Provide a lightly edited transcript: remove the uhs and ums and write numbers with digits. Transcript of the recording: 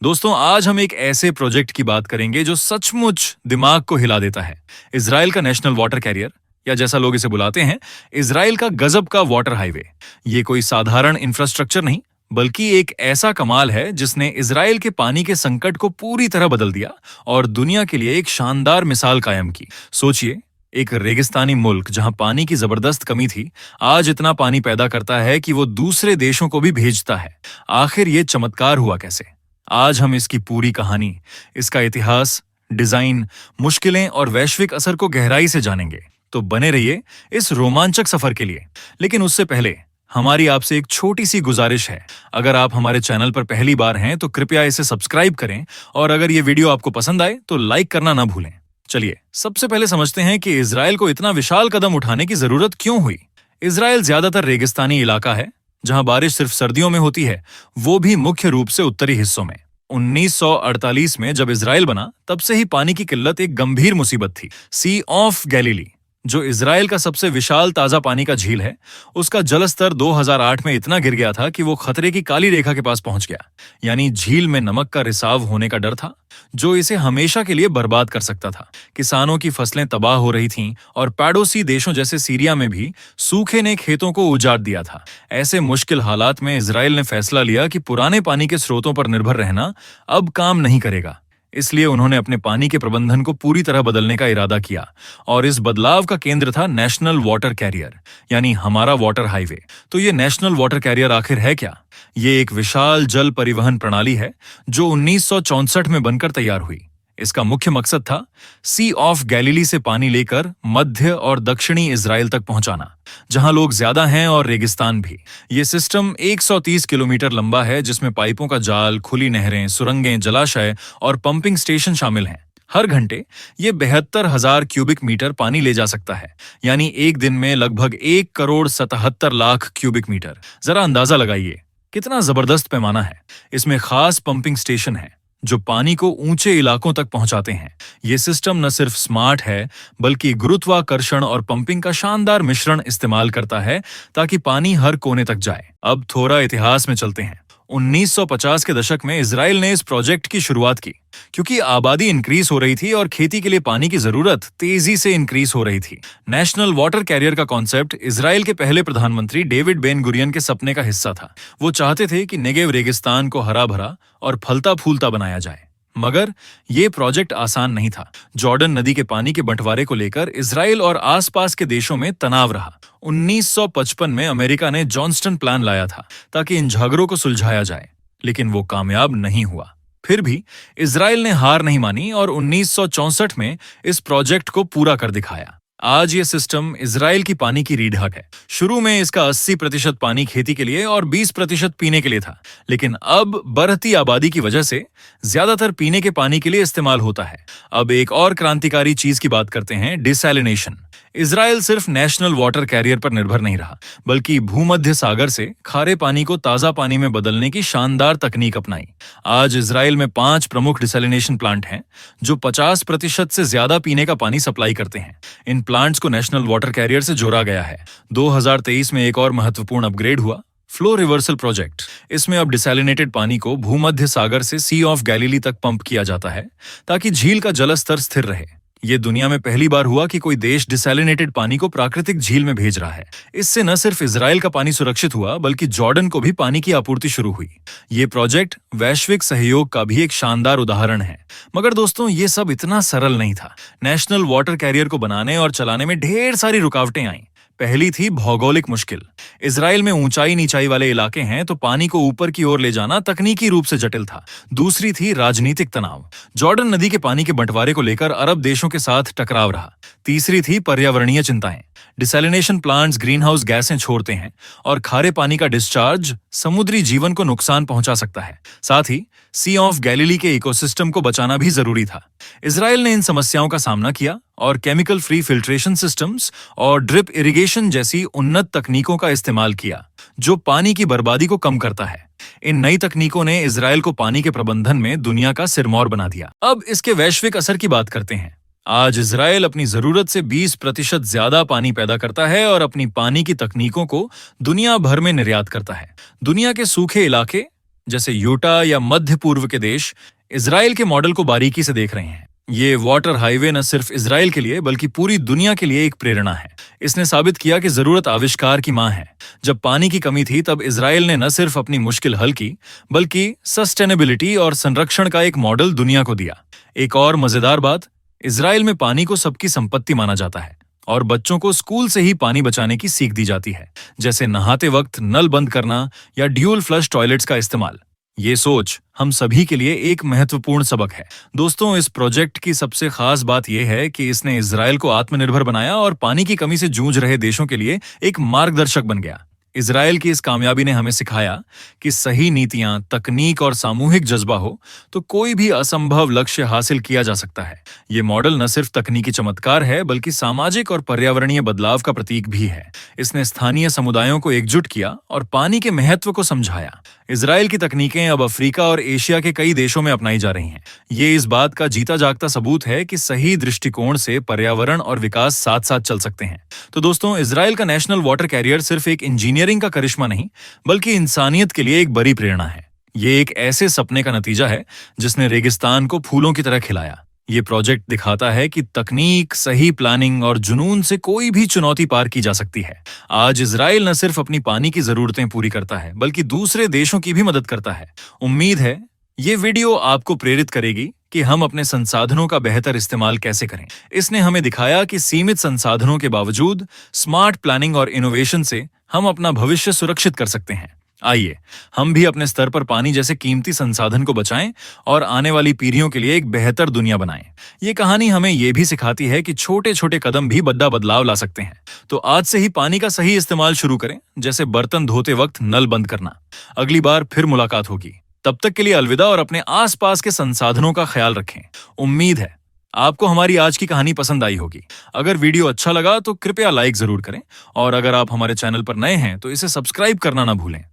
दोस्तों, आज हम एक ऐसे प्रोजेक्ट की बात करेंगे जो सचमुच दिमाग को हिला देता है। इजराइल का नेशनल वाटर कैरियर, या जैसा लोग इसे बुलाते हैं, इजराइल का गजब का वाटर हाईवे। ये कोई साधारण इंफ्रास्ट्रक्चर नहीं, बल्कि एक ऐसा कमाल है जिसने इजराइल के पानी के संकट को पूरी तरह बदल दिया और दुनिया के लिए एक शानदार मिसाल कायम की। सोचिए, एक रेगिस्तानी मुल्क जहां पानी की जबरदस्त कमी थी, आज इतना पानी पैदा करता है कि वो दूसरे देशों को भी भेजता है। आखिर ये चमत्कार हुआ कैसे? आज हम इसकी पूरी कहानी, इसका इतिहास, डिजाइन, मुश्किलें और वैश्विक असर को गहराई से जानेंगे। तो बने रहिए इस रोमांचक सफर के लिए। लेकिन उससे पहले हमारी आपसे एक छोटी सी गुजारिश है। अगर आप हमारे चैनल पर पहली बार हैं तो कृपया इसे सब्सक्राइब करें, और अगर ये वीडियो आपको पसंद आए तो लाइक करना ना भूलें। चलिए सबसे पहले समझते हैं कि इजराइल को इतना विशाल कदम उठाने की जरूरत क्यों हुई। इजराइल ज्यादातर रेगिस्तानी इलाका है, जहां बारिश सिर्फ सर्दियों में होती है, वो भी मुख्य रूप से उत्तरी हिस्सों में। 1948 में जब इजराइल बना, तब से ही पानी की किल्लत एक गंभीर मुसीबत थी। सी ऑफ गैलीली, जो इजराइल का सबसे विशाल ताजा पानी का झील है, उसका जलस्तर 2008 में इतना गिर गया था कि वो खतरे की काली रेखा के पास पहुंच गया। यानी झील में नमक का रिसाव होने का डर था, जो इसे हमेशा के लिए बर्बाद कर सकता था। किसानों की फसलें तबाह हो रही थीं और पड़ोसी देशों जैसे सीरिया में भी सूखे ने खेतों को उजाड़ दिया था। ऐसे मुश्किल हालात में इजराइल ने फैसला लिया कि पुराने पानी के स्रोतों पर निर्भर रहना अब काम नहीं करेगा। इसलिए उन्होंने अपने पानी के प्रबंधन को पूरी तरह बदलने का इरादा किया, और इस बदलाव का केंद्र था नेशनल वाटर कैरियर, यानी हमारा वाटर हाईवे। तो ये नेशनल वाटर कैरियर आखिर है क्या? ये एक विशाल जल परिवहन प्रणाली है जो 1964 में बनकर तैयार हुई। इसका मुख्य मकसद था सी ऑफ गैलीली से पानी लेकर मध्य और दक्षिणी इजराइल तक पहुंचाना, जहां लोग ज्यादा हैं और रेगिस्तान भी। ये सिस्टम 130 किलोमीटर लंबा है, जिसमें पाइपों का जाल, खुली नहरें, सुरंगें, जलाशय और पंपिंग स्टेशन शामिल हैं। हर घंटे ये 72,000 क्यूबिक मीटर पानी ले जा सकता है, यानी एक दिन में लगभग 1,77,00,000 क्यूबिक मीटर। जरा अंदाजा लगाइए कितना जबरदस्त पैमाना है। इसमें खास पंपिंग स्टेशन है जो पानी को ऊंचे इलाकों तक पहुंचाते हैं। ये सिस्टम न सिर्फ स्मार्ट है, बल्कि गुरुत्वाकर्षण और पंपिंग का शानदार मिश्रण इस्तेमाल करता है ताकि पानी हर कोने तक जाए। अब थोड़ा इतिहास में चलते हैं। 1950 के दशक में इजराइल ने इस प्रोजेक्ट की शुरुआत की, क्योंकि आबादी इंक्रीज हो रही थी और खेती के लिए पानी की जरूरत तेजी से इंक्रीज हो रही थी। नेशनल वाटर कैरियर का कॉन्सेप्ट इजराइल के पहले प्रधानमंत्री डेविड बेन गुरियन के सपने का हिस्सा था। वो चाहते थे कि नेगेव रेगिस्तान को हरा भरा और फलता फूलता बनाया जाए। मगर ये प्रोजेक्ट आसान नहीं था। जॉर्डन नदी के पानी के बंटवारे को लेकर इजराइल और आसपास के देशों में तनाव रहा। 1955 में अमेरिका ने जॉनस्टन प्लान लाया था ताकि इन झगड़ों को सुलझाया जाए, लेकिन वो कामयाब नहीं हुआ। फिर भी इजराइल ने हार नहीं मानी और 1964 में इस प्रोजेक्ट को पूरा कर दिखाया। आज ये सिस्टम इजराइल की पानी की रीढ़ है। शुरू में इसका 80% पानी खेती के लिए और 20% पीने के लिए था, लेकिन अब बढ़ती आबादी की वजह से ज्यादातर पीने के पानी के लिए इस्तेमाल होता है। अब एक और क्रांतिकारी चीज की बात करते हैं, डिसैलिनेशन। इजराइल सिर्फ नेशनल वाटर कैरियर पर निर्भर नहीं रहा, बल्कि भूमध्य सागर से खारे पानी को ताजा पानी में बदलने की शानदार तकनीक अपनाई। आज इजराइल में 5 प्रमुख डिसैलिनेशन प्लांट हैं जो 50% से ज्यादा पीने का पानी सप्लाई करते हैं। इन प्लांट्स को नेशनल वाटर कैरियर से जोड़ा गया है। 2023 में एक और महत्वपूर्ण अपग्रेड हुआ, फ्लो रिवर्सल प्रोजेक्ट। इसमें अब डिसैलिनेटेड पानी को भूमध्य सागर से सी ऑफ गैलीली तक पंप किया जाता है ताकि झील का जलस्तर स्थिर रहे। ये दुनिया में पहली बार हुआ कि कोई देश डिसैलिनेटेड पानी को प्राकृतिक झील में भेज रहा है। इससे न सिर्फ इजराइल का पानी सुरक्षित हुआ, बल्कि जॉर्डन को भी पानी की आपूर्ति शुरू हुई। ये प्रोजेक्ट वैश्विक सहयोग का भी एक शानदार उदाहरण है। मगर दोस्तों, ये सब इतना सरल नहीं था। नेशनल वाटर कैरियर को बनाने और चलाने में ढेर सारी रुकावटें आईं। पहली थी भौगोलिक मुश्किल। इजराइल में ऊंचाई नीचाई वाले इलाके हैं, तो पानी को ऊपर की ओर ले जाना तकनीकी रूप से जटिल था। दूसरी थी राजनीतिक तनाव। जॉर्डन नदी के पानी के बंटवारे को लेकर अरब देशों के साथ टकराव रहा। तीसरी थी पर्यावरणीय चिंताएं। डिसैलिनेशन प्लांट्स ग्रीन हाउस गैसें छोड़ते हैं और खारे पानी का डिस्चार्ज समुद्री जीवन को नुकसान पहुंचा सकता है। साथ ही सी ऑफ गैलीली के इकोसिस्टम को बचाना भी जरूरी था। इजराइल ने इन समस्याओं का सामना किया और केमिकल फ्री फिल्ट्रेशन सिस्टम्स और ड्रिप इरिगेशन जैसी उन्नत तकनीकों का इस्तेमाल किया, जो पानी की बर्बादी को कम करता है। इन नई तकनीकों ने इजराइल को पानी के प्रबंधन में दुनिया का सिरमौर बना दिया। अब इसके वैश्विक असर की बात करते हैं। आज इजराइल अपनी जरूरत से 20% ज्यादा पानी पैदा करता है और अपनी पानी की तकनीकों को दुनिया भर में निर्यात करता है। दुनिया के सूखे इलाके जैसे यूटा या मध्य पूर्व के देश इजराइल के मॉडल को बारीकी से देख रहे हैं। ये वाटर हाईवे न सिर्फ इजराइल के लिए बल्कि पूरी दुनिया के लिए एक प्रेरणा है। इसने साबित किया कि जरूरत आविष्कार की मां है। जब पानी की कमी थी तब इजराइल ने न सिर्फ अपनी मुश्किल हल की बल्कि सस्टेनेबिलिटी और संरक्षण का एक मॉडल दुनिया को दिया। एक और मजेदार बात, इजराइल में पानी को सबकी संपत्ति माना जाता है और बच्चों को स्कूल से ही पानी बचाने की सीख दी जाती है, जैसे नहाते वक्त नल बंद करना या ड्यूल फ्लश टॉयलेट्स का इस्तेमाल। ये सोच हम सभी के लिए एक महत्वपूर्ण सबक है। दोस्तों, इस प्रोजेक्ट की सबसे खास बात यह है कि इसने इजराइल को आत्मनिर्भर बनाया और पानी की कमी से जूझ रहे देशों के लिए एक मार्गदर्शक बन गया। इजराइल की इस कामयाबी ने हमें सिखाया कि सही नीतियां, तकनीक और सामूहिक जज्बा हो तो कोई भी असंभव लक्ष्य हासिल किया जा सकता है। ये मॉडल न सिर्फ तकनीकी चमत्कार है बल्कि सामाजिक और पर्यावरणीय बदलाव का प्रतीक भी है। इसने स्थानीय समुदायों को एकजुट किया और पानी के महत्व को समझाया। इजराइल की तकनीकें अब अफ्रीका और एशिया के कई देशों में अपनाई जा रही हैं। ये इस बात का जीता जागता सबूत है कि सही दृष्टिकोण से पर्यावरण और विकास साथ साथ चल सकते हैं। तो दोस्तों, इजराइल का नेशनल वाटर कैरियर सिर्फ एक इंजीनियरिंग का करिश्मा नहीं बल्कि इंसानियत के लिए एक बड़ी प्रेरणा है। ये एक ऐसे सपने का नतीजा है जिसने रेगिस्तान को फूलों की तरह खिलाया। ये प्रोजेक्ट दिखाता है कि तकनीक, सही प्लानिंग और जुनून से कोई भी चुनौती पार की जा सकती है। आज इजराइल न सिर्फ अपनी पानी की जरूरतें पूरी करता है बल्कि दूसरे देशों की भी मदद करता है। उम्मीद है ये वीडियो आपको प्रेरित करेगी कि हम अपने संसाधनों का बेहतर इस्तेमाल कैसे करें। इसने हमें दिखाया कि सीमित संसाधनों के बावजूद स्मार्ट प्लानिंग और इनोवेशन से हम अपना भविष्य सुरक्षित कर सकते हैं। आइए हम भी अपने स्तर पर पानी जैसे कीमती संसाधन को बचाएं और आने वाली पीढ़ियों के लिए एक बेहतर दुनिया बनाएं। ये कहानी हमें ये भी सिखाती है कि छोटे छोटे कदम भी बड़ा बदलाव ला सकते हैं। तो आज से ही पानी का सही इस्तेमाल शुरू करें, जैसे बर्तन धोते वक्त नल बंद करना। अगली बार फिर मुलाकात होगी। तब तक के लिए अलविदा और अपने आसपास के संसाधनों का ख्याल रखें। उम्मीद है आपको हमारी आज की कहानी पसंद आई होगी। अगर वीडियो अच्छा लगा तो कृपया लाइक जरूर करें और अगर आप हमारे चैनल पर नए हैं तो इसे सब्सक्राइब करना ना भूलें।